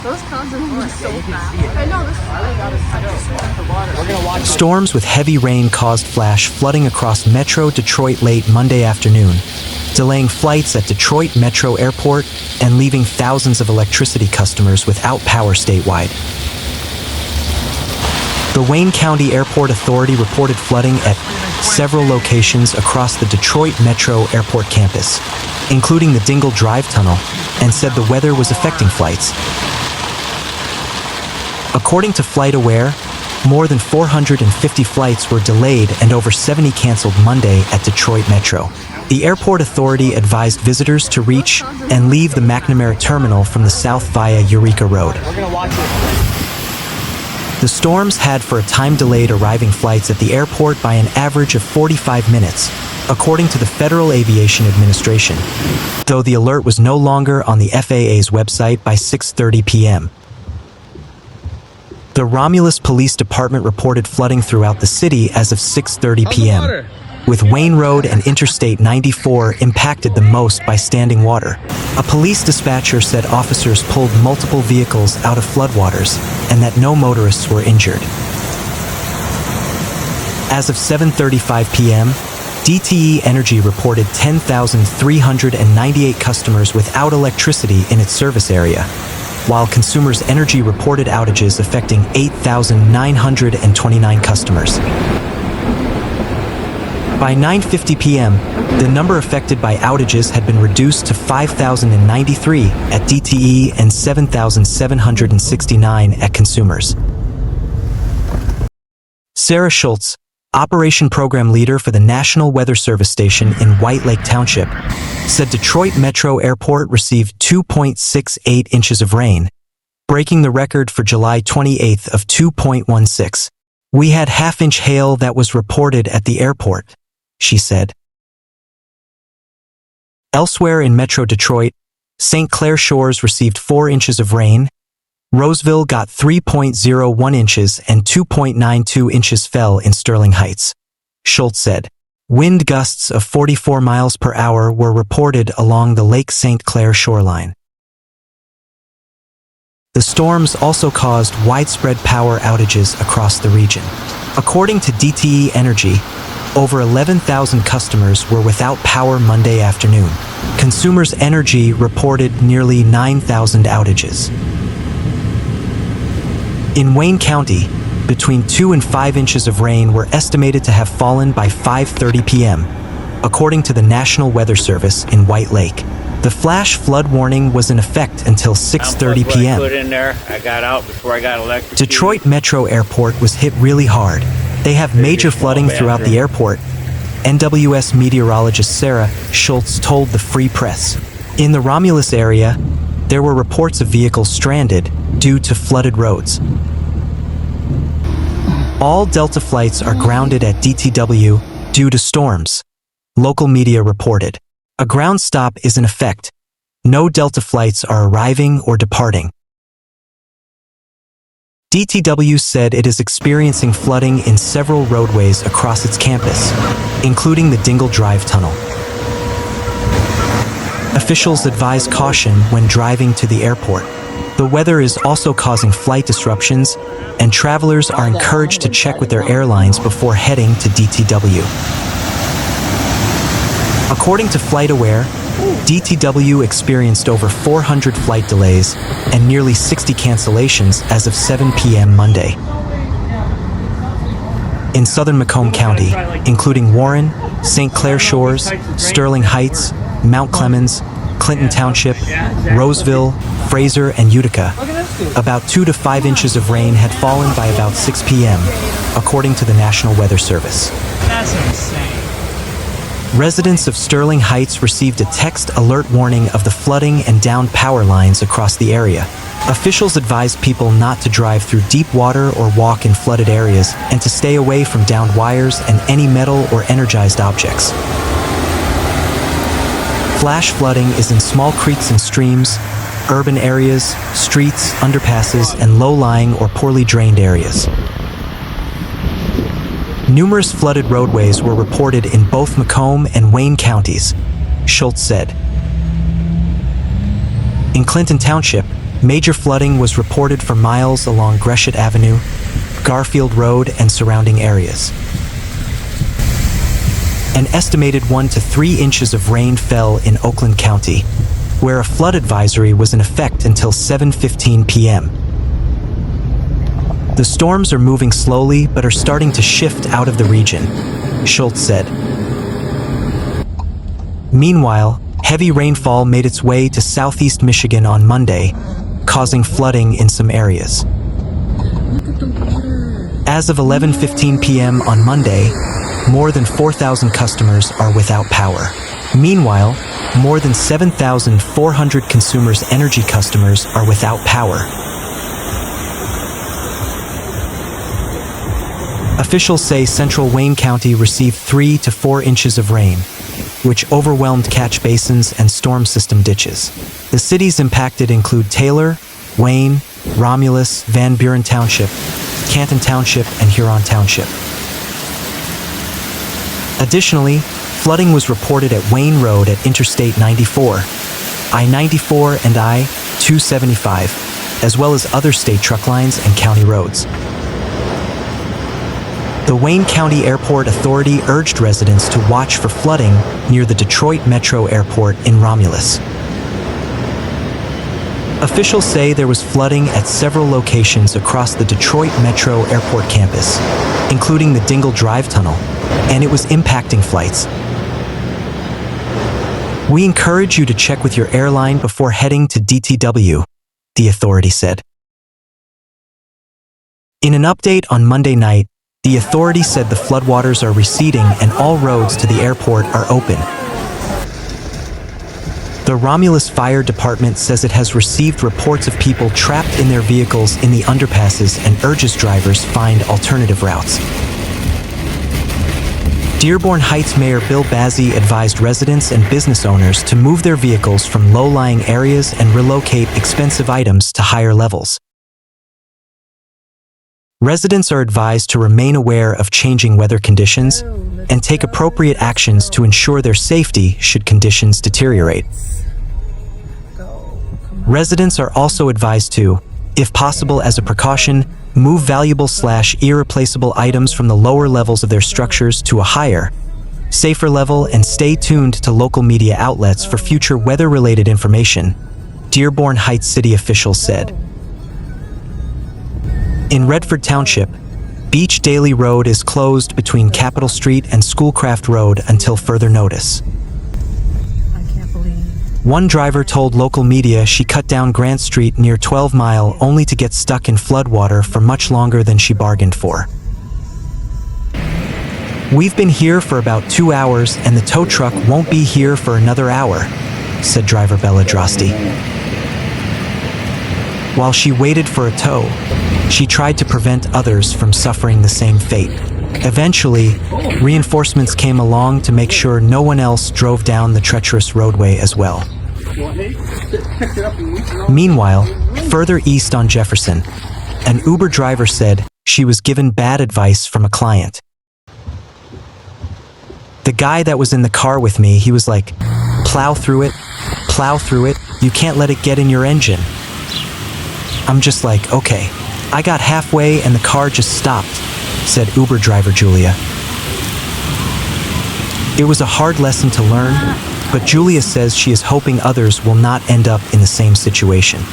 Those clouds are moving so fast. I know this. Storms with heavy rain caused flash flooding across Metro Detroit late Monday afternoon, delaying flights at Detroit Metro Airport and leaving thousands of electricity customers without power statewide. The Wayne County Airport Authority reported flooding at several locations across the Detroit Metro Airport campus, including the Dingle Drive Tunnel, and said the weather was affecting flights. According to FlightAware, more than 450 flights were delayed and over 70 canceled Monday at Detroit Metro. The airport authority advised visitors to reach and leave the McNamara terminal from the south via Eureka Road. The storms had for a time delayed arriving flights at the airport by an average of 45 minutes, according to the Federal Aviation Administration, though the alert was no longer on the FAA's website by 6:30 p.m. The Romulus Police Department reported flooding throughout the city as of 6:30 p.m., with Wayne Road and Interstate 94 impacted the most by standing water. A police dispatcher said officers pulled multiple vehicles out of floodwaters and that no motorists were injured. As of 7:35 p.m., DTE Energy reported 10,398 customers without electricity in its service area, while Consumers Energy reported outages affecting 8,929 customers. By 9:50 p.m., the number affected by outages had been reduced to 5,093 at DTE and 7,769 at Consumers. Sarah Schultz, Operation Program Leader for the National Weather Service Station in White Lake Township, said Detroit Metro Airport received 2.68 inches of rain, breaking the record for July 28th of 2.16. "We had half-inch hail that was reported at the airport," she said. Elsewhere in Metro Detroit, St. Clair Shores received 4 inches of rain, Roseville got 3.01 inches and 2.92 inches fell in Sterling Heights. Schultz said, wind gusts of 44 miles per hour were reported along the Lake St. Clair shoreline. The storms also caused widespread power outages across the region. According to DTE Energy, over 11,000 customers were without power Monday afternoon. Consumers Energy reported nearly 9,000 outages. In Wayne County, between 2 and 5 inches of rain were estimated to have fallen by 5:30 p.m., according to the National Weather Service in White Lake. The flash flood warning was in effect until 6:30 p.m. I got out before I got electrocuted. Detroit Metro Airport was hit really hard. They have major flooding throughout the airport, NWS meteorologist Sarah Schultz told the Free Press. In the Romulus area, there were reports of vehicles stranded due to flooded roads. All Delta flights are grounded at DTW due to storms, local media reported. A ground stop is in effect. No Delta flights are arriving or departing. DTW said it is experiencing flooding in several roadways across its campus, including the Dingle Drive Tunnel. Officials advise caution when driving to the airport. The weather is also causing flight disruptions, and travelers are encouraged to check with their airlines before heading to DTW. According to FlightAware, DTW experienced over 400 flight delays and nearly 60 cancellations as of 7 p.m. Monday. In southern Macomb County, including Warren, St. Clair Shores, Sterling Heights, Mount Clemens, Clinton Township, Roseville, Fraser, and Utica, about 2 to 5 inches of rain had fallen by about 6 p.m., according to the National Weather Service. That's insane. Residents of Sterling Heights received a text alert warning of the flooding and downed power lines across the area. Officials advised people not to drive through deep water or walk in flooded areas and to stay away from downed wires and any metal or energized objects. Flash flooding is in small creeks and streams, urban areas, streets, underpasses, and low-lying or poorly drained areas. Numerous flooded roadways were reported in both Macomb and Wayne counties, Schultz said. In Clinton Township, Major flooding was reported for miles along Gresham Avenue, Garfield Road, and surrounding areas. An estimated 1 to 3 inches of rain fell in Oakland County, where a flood advisory was in effect until 7:15 p.m. The storms are moving slowly but are starting to shift out of the region, Schultz said. Meanwhile, heavy rainfall made its way to southeast Michigan on Monday, causing flooding in some areas. As of 11:15 p.m. on Monday, more than 4,000 customers are without power. Meanwhile, more than 7,400 consumers' energy customers are without power. Officials say central Wayne County received 3 to 4 inches of rain, which overwhelmed catch basins and storm system ditches. The cities impacted include Taylor, Wayne, Romulus, Buren Township, Canton Township, and Huron Township. Additionally, flooding was reported at Wayne Road at Interstate 94, I-94 and I-275, as well as other state truck lines and county roads. The Wayne County Airport Authority urged residents to watch for flooding near the Detroit Metro Airport in Romulus. Officials say there was flooding at several locations across the Detroit Metro Airport campus, including the Dingle Drive Tunnel, and it was impacting flights. We encourage you to check with your airline before heading to DTW, the authority said. In an update on Monday night, the authority said the floodwaters are receding and all roads to the airport are open. The Romulus Fire Department says it has received reports of people trapped in their vehicles in the underpasses and urges drivers find alternative routes. Dearborn Heights Mayor Bill Bazzi advised residents and business owners to move their vehicles from low-lying areas and relocate expensive items to higher levels. Residents are advised to remain aware of changing weather conditions and take appropriate actions to ensure their safety should conditions deteriorate. Residents are also advised to, if possible as a precaution, move valuable/irreplaceable items from the lower levels of their structures to a higher, safer level, and stay tuned to local media outlets for future weather-related information, Dearborn Heights city officials said. In Redford Township, Beach Daly Road is closed between Capitol Street and Schoolcraft Road until further notice. One driver told local media she cut down Grant Street near 12 Mile only to get stuck in floodwater for much longer than she bargained for. "We've been here for about 2 hours and the tow truck won't be here for another hour," said driver Bella Drosty. While she waited for a tow, she tried to prevent others from suffering the same fate. Eventually, reinforcements came along to make sure no one else drove down the treacherous roadway as well. Meanwhile, further east on Jefferson, an Uber driver said she was given bad advice from a client. "The guy that was in the car with me, he was like, plow through it, you can't let it get in your engine." I'm just like, okay. I got halfway and the car just stopped, said Uber driver Julia. It was a hard lesson to learn, but Julia says she is hoping others will not end up in the same situation.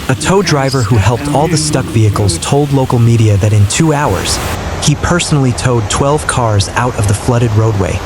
A tow driver who helped all the stuck vehicles told local media that in 2 hours, he personally towed 12 cars out of the flooded roadway.